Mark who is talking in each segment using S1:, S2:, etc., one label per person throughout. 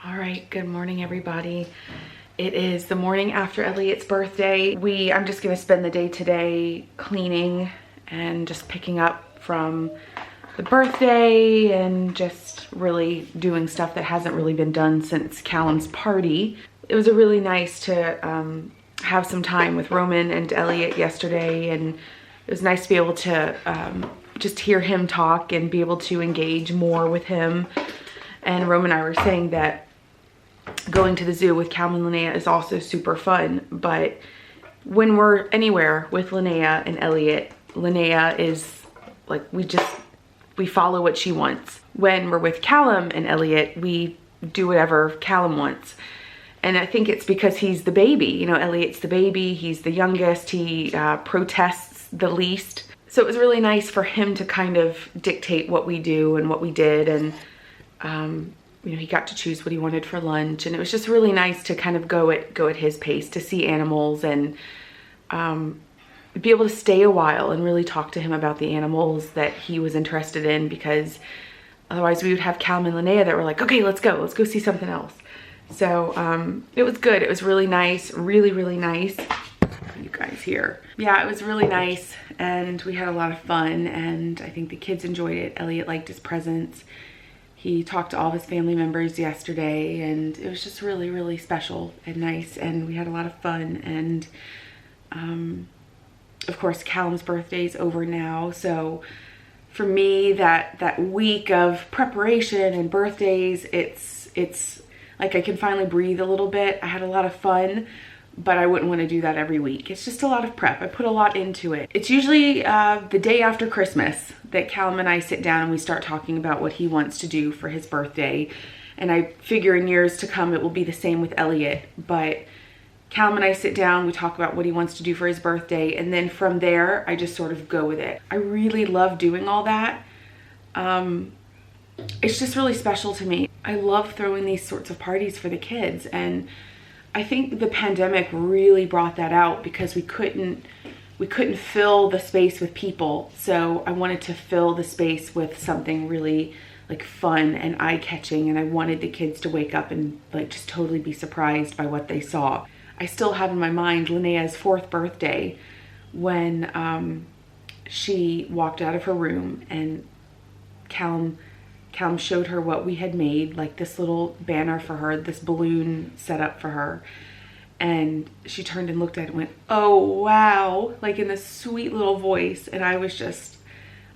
S1: All right, good morning, everybody. It is the morning after Elliot's birthday. I'm just gonna spend the day today cleaning and just picking up from the birthday and just really doing stuff that hasn't really been done since Callum's party. It was really nice to have some time with Roman and Elliot yesterday, and it was nice to be able to just hear him talk and be able to engage more with him. And Roman and I were saying that going to the zoo with Callum and Linnea is also super fun, but when we're anywhere with Linnea and Elliot, Linnea is like, we follow what she wants. When we're with Callum and Elliot, we do whatever Callum wants. And I think it's because he's the baby. You know, Elliot's the baby, he's the youngest, he protests the least. So it was really nice for him to kind of dictate what we do and what we did, and you know, he got to choose what he wanted for lunch, and it was just really nice to kind of go at his pace, to see animals and be able to stay a while and really talk to him about the animals that he was interested in, because otherwise we would have Callum and Linnea that were like, okay, let's go see something else. So it was good. It was really nice, really nice. You guys here. Yeah, it was really nice, and we had a lot of fun, and I think the kids enjoyed it. Elliot liked his presents. He talked to all of his family members yesterday, and it was just really special and nice, and we had a lot of fun. And of course, Callum's birthday is over now, so for me, that week of preparation and birthdays, it's like I can finally breathe a little bit. I had a lot of fun, but I wouldn't want to do that every week. It's just a lot of prep. I put a lot into it. It's usually the day after Christmas that Callum and I sit down and we start talking about what he wants to do for his birthday. And I figure in years to come it will be the same with Elliot. But Callum and I sit down, we talk about what he wants to do for his birthday, and then from there, I just sort of go with it. I really love doing all that. It's just really special to me. I love throwing these sorts of parties for the kids, and I think the pandemic really brought that out because we couldn't fill the space with people. So I wanted to fill the space with something really like fun and eye-catching, and I wanted the kids to wake up and like just totally be surprised by what they saw. I still have in my mind Linnea's 4th birthday when she walked out of her room and Callum showed her what we had made, like this little banner for her, this balloon set up for her. And she turned and looked at it and went, oh, wow, like in this sweet little voice. And I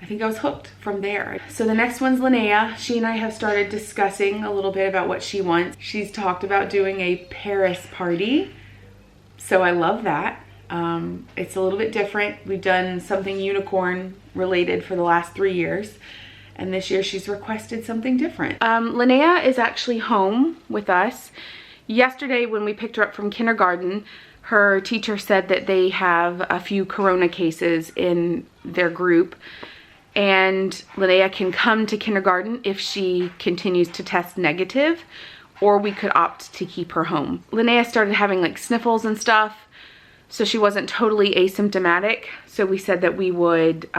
S1: think I was hooked from there. So the next one's Linnea. She and I have started discussing a little bit about what she wants. She's talked about doing a Paris party. So I love that. It's a little bit different. We've done something unicorn related for the last 3 years. And this year she's requested something different. Linnea is actually home with us. Yesterday when we picked her up from kindergarten, her teacher said that they have a few corona cases in their group, and Linnea can come to kindergarten if she continues to test negative, or we could opt to keep her home. Linnea started having like sniffles and stuff, so she wasn't totally asymptomatic, so we said that we would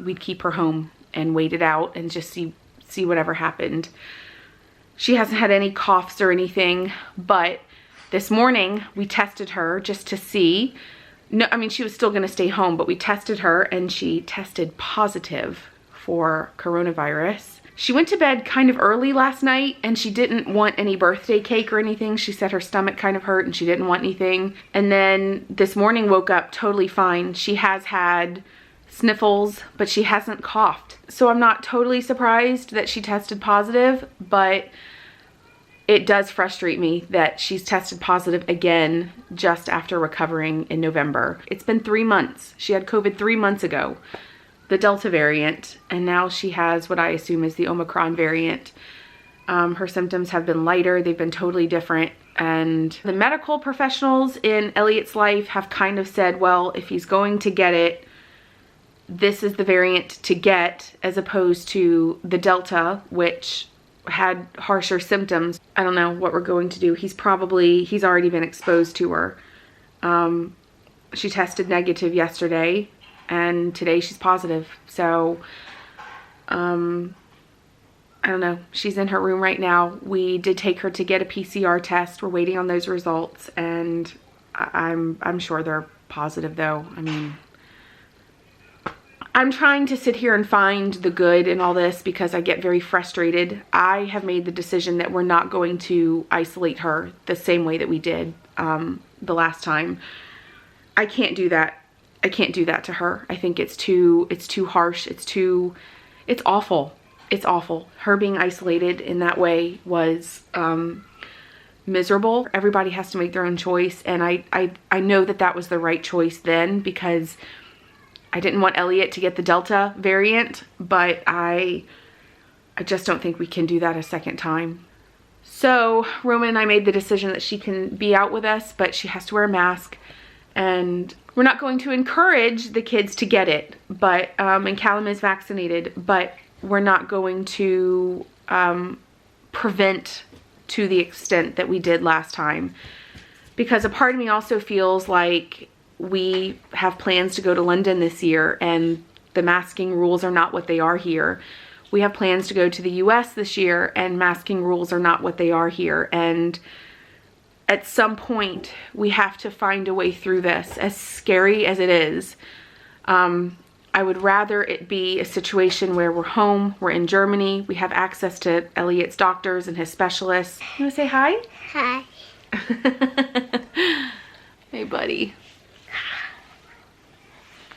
S1: we'd keep her home and wait it out and just see whatever happened. She hasn't had any coughs or anything, but this morning we tested her just to see. No, I mean, she was still gonna stay home, but we tested her and she tested positive for coronavirus. She went to bed kind of early last night and she didn't want any birthday cake or anything. She said her stomach kind of hurt and she didn't want anything. And then this morning woke up totally fine. She has had sniffles, but she hasn't coughed. So I'm not totally surprised that she tested positive, but it does frustrate me that she's tested positive again just after recovering in November. It's been 3 months. She had COVID 3 months ago, the Delta variant, and now she has what I assume is the Omicron variant. Her symptoms have been lighter. They've been totally different. And the medical professionals in Elliot's life have kind of said, well, if he's going to get it, this is the variant to get, as opposed to the Delta, which had harsher symptoms. I don't know what we're going to do. He's already been exposed to her. She tested negative yesterday and today she's positive. So I don't know. She's in her room right now. We did take her to get a PCR test. We're waiting on those results, and I'm sure they're positive though. I mean, I'm trying to sit here and find the good in all this because I get very frustrated. I have made the decision that we're not going to isolate her the same way that we did the last time. I can't do that. I can't do that to her. I think it's too harsh. It's awful. It's awful. Her being isolated in that way was miserable. Everybody has to make their own choice, and I know that that was the right choice then, because I didn't want Elliot to get the Delta variant, but I just don't think we can do that a second time. So Roman and I made the decision that she can be out with us, but she has to wear a mask, and we're not going to encourage the kids to get it, but and Callum is vaccinated, but we're not going to prevent to the extent that we did last time, because a part of me also feels like we have plans to go to London this year, and the masking rules are not what they are here. We have plans to go to the US this year, and masking rules are not what they are here. And at some point, we have to find a way through this, as scary as it is. I would rather it be a situation where we're home, we're in Germany, we have access to Elliot's doctors and his specialists. You wanna say hi?
S2: Hi.
S1: Hey, buddy.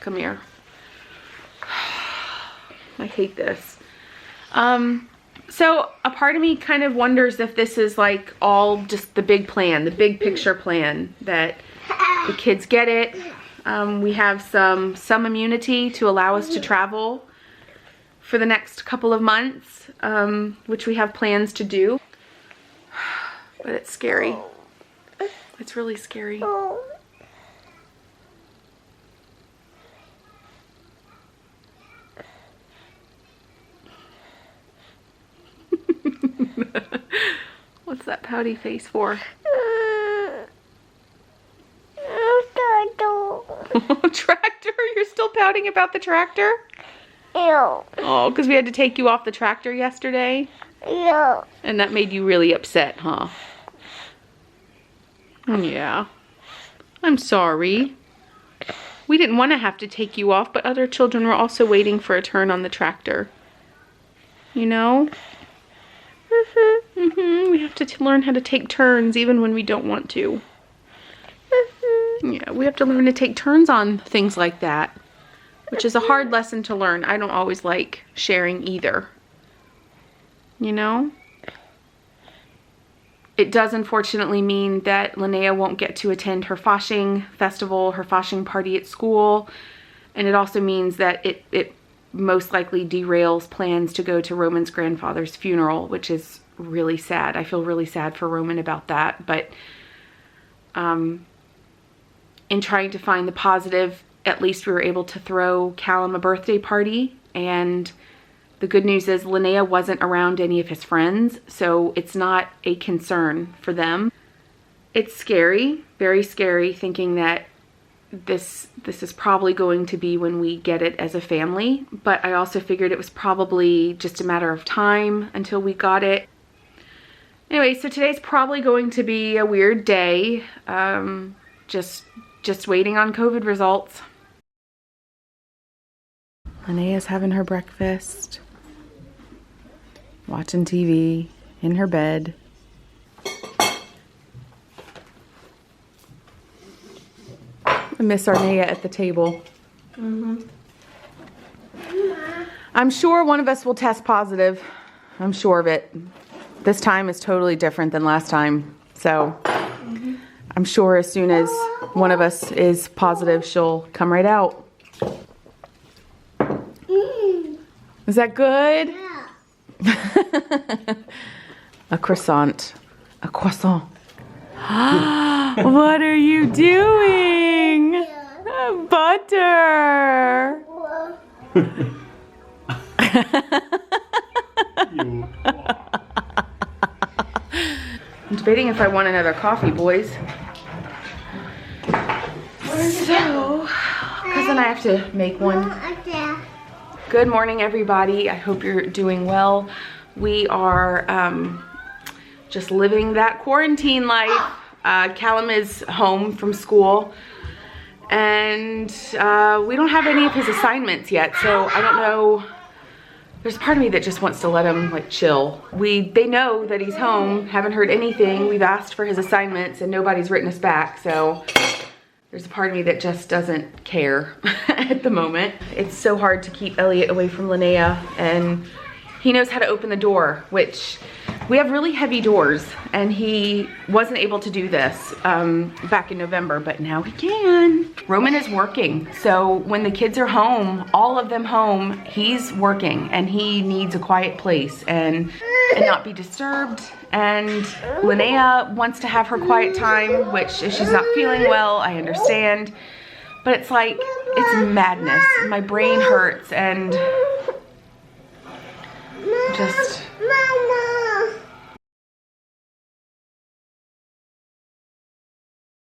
S1: Come here. I hate this. So a part of me kind of wonders if this is like all just the big plan, the big picture plan, that the kids get it. We have some immunity to allow us to travel for the next couple of months, which we have plans to do. But it's scary. It's really scary. What's that pouty face for? Tractor? You're still pouting about the tractor?
S2: Ew.
S1: Oh, because we had to take you off the tractor yesterday?
S2: Ew.
S1: And that made you really upset, huh? Yeah. I'm sorry. We didn't want to have to take you off, but other children were also waiting for a turn on the tractor. You know? We have to learn how to take turns even when we don't want to. Yeah, we have to learn to take turns on things like that, which is a hard lesson to learn. I don't always like sharing either. You know? It does unfortunately mean that Linnea won't get to attend her Fasching festival, her Fasching party at school. And it also means that it most likely derails plans to go to Roman's grandfather's funeral, which is really sad. I feel really sad for Roman about that. But in trying to find the positive, at least we were able to throw Callum a birthday party. And the good news is Linnea wasn't around any of his friends, so it's not a concern for them. It's scary, very scary, thinking that this is probably going to be when we get it as a family, but I also figured it was probably just a matter of time until we got it. Anyway, so today's probably going to be a weird day, just waiting on COVID results. Linnea's having her breakfast, watching TV, in her bed. I miss Arnea at the table. I'm sure one of us will test positive. I'm sure of it. This time is totally different than last time. So I'm sure as soon as one of us is positive, she'll come right out. Is that good?
S2: Yeah.
S1: A croissant. A croissant. What are you doing? Butter. I'm debating if I want another coffee, boys. So, cousin, I have to make one. Good morning, everybody. I hope you're doing well. We are just living that quarantine life. Callum is home from school, and we don't have any of his assignments yet, so I don't know. There's a part of me that just wants to let him like chill. They know that he's home, haven't heard anything. We've asked for his assignments and nobody's written us back, so there's a part of me that just doesn't care at the moment. It's so hard to keep Elliot away from Linnea, and he knows how to open the door, which we have really heavy doors, and he wasn't able to do this back in November, but now he can. Roman is working, so when the kids are home, all of them home, he's working, and he needs a quiet place and not be disturbed. And Linnea wants to have her quiet time, which if she's not feeling well, I understand, but it's like, it's madness. My brain hurts, and just